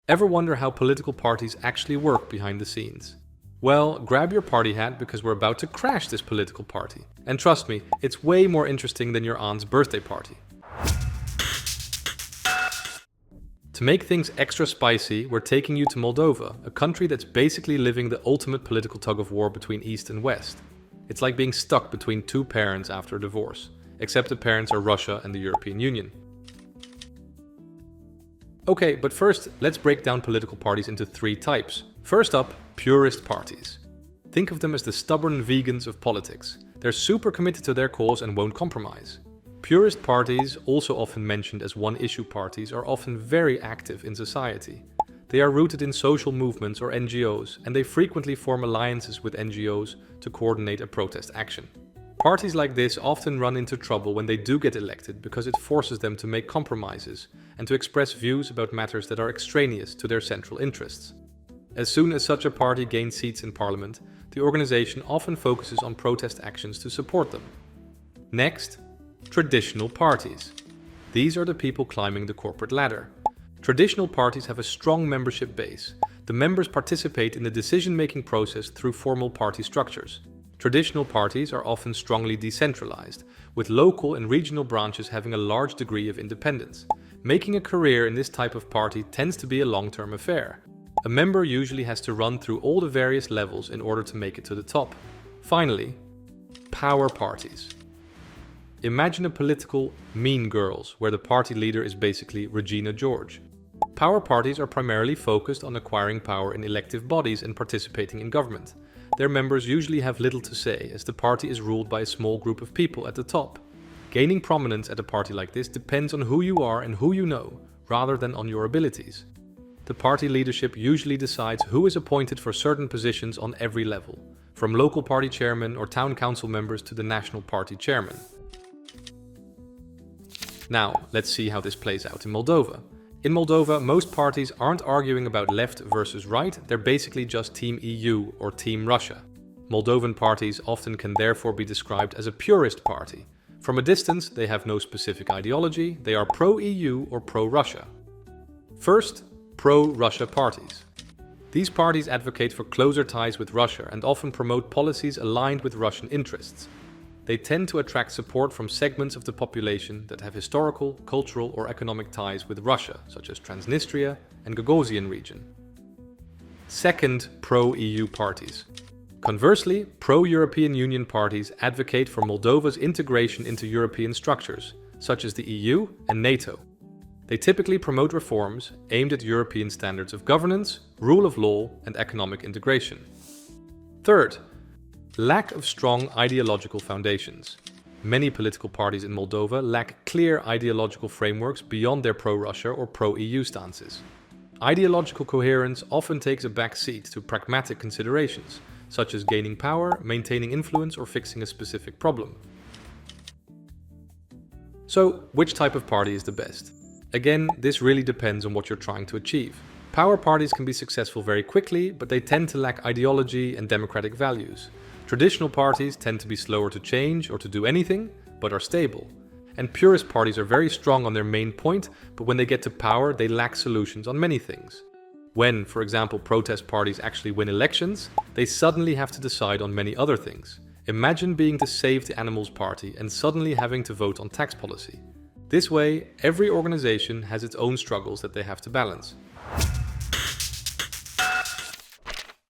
Ever wonder how political parties actually work behind the scenes? Well, grab your party hat because we're about to crash this political party. And trust me, it's way more interesting than your aunt's birthday party. To make things extra spicy, we're taking you to Moldova, a country that's basically living the ultimate political tug-of-war between East and West. It's like being stuck between two parents after a divorce, except the parents are Russia and the European Union. Okay, but first, let's break down political parties into three types. First up, purist parties. Think of them as the stubborn vegans of politics. They're super committed to their cause and won't compromise. Purist parties, also often mentioned as one-issue parties, are often very active in society. They are rooted in social movements or NGOs, and they frequently form alliances with NGOs to coordinate a protest action. Parties like this often run into trouble when they do get elected because it forces them to make compromises and to express views about matters that are extraneous to their central interests. As soon as such a party gains seats in parliament, the organization often focuses on protest actions to support them. Next, traditional parties. These are the people climbing the corporate ladder. Traditional parties have a strong membership base. The members participate in the decision-making process through formal party structures. Traditional parties are often strongly decentralized, with local and regional branches having a large degree of independence. Making a career in this type of party tends to be a long-term affair. A member usually has to run through all the various levels in order to make it to the top. Finally, power parties. Imagine a political Mean Girls, where the party leader is basically Regina George. Power parties are primarily focused on acquiring power in elective bodies and participating in government. Their members usually have little to say, as the party is ruled by a small group of people at the top. Gaining prominence at a party like this depends on who you are and who you know, rather than on your abilities. The party leadership usually decides who is appointed for certain positions on every level, from local party chairman or town council members to the national party chairman. Now, let's see how this plays out in Moldova. In Moldova, most parties aren't arguing about left versus right, they're basically just Team EU or Team Russia. Moldovan parties often can therefore be described as a purist party. From a distance, they have no specific ideology, they are pro-EU or pro-Russia. First, pro-Russia parties. These parties advocate for closer ties with Russia and often promote policies aligned with Russian interests. They tend to attract support from segments of the population that have historical, cultural, or economic ties with Russia, such as Transnistria and Gagauzian region. Second, pro-EU parties. Conversely, pro-European Union parties advocate for Moldova's integration into European structures, such as the EU and NATO. They typically promote reforms aimed at European standards of governance, rule of law, and economic integration. Third, lack of strong ideological foundations. Many political parties in Moldova lack clear ideological frameworks beyond their pro-Russia or pro-EU stances. Ideological coherence often takes a back seat to pragmatic considerations, such as gaining power, maintaining influence, or fixing a specific problem. So, which type of party is the best? Again, this really depends on what you're trying to achieve. Power parties can be successful very quickly, but they tend to lack ideology and democratic values. Traditional parties tend to be slower to change or to do anything, but are stable. And purist parties are very strong on their main point, but when they get to power, they lack solutions on many things. When, for example, protest parties actually win elections, they suddenly have to decide on many other things. Imagine being the Save the Animals party and suddenly having to vote on tax policy. This way, every organization has its own struggles that they have to balance.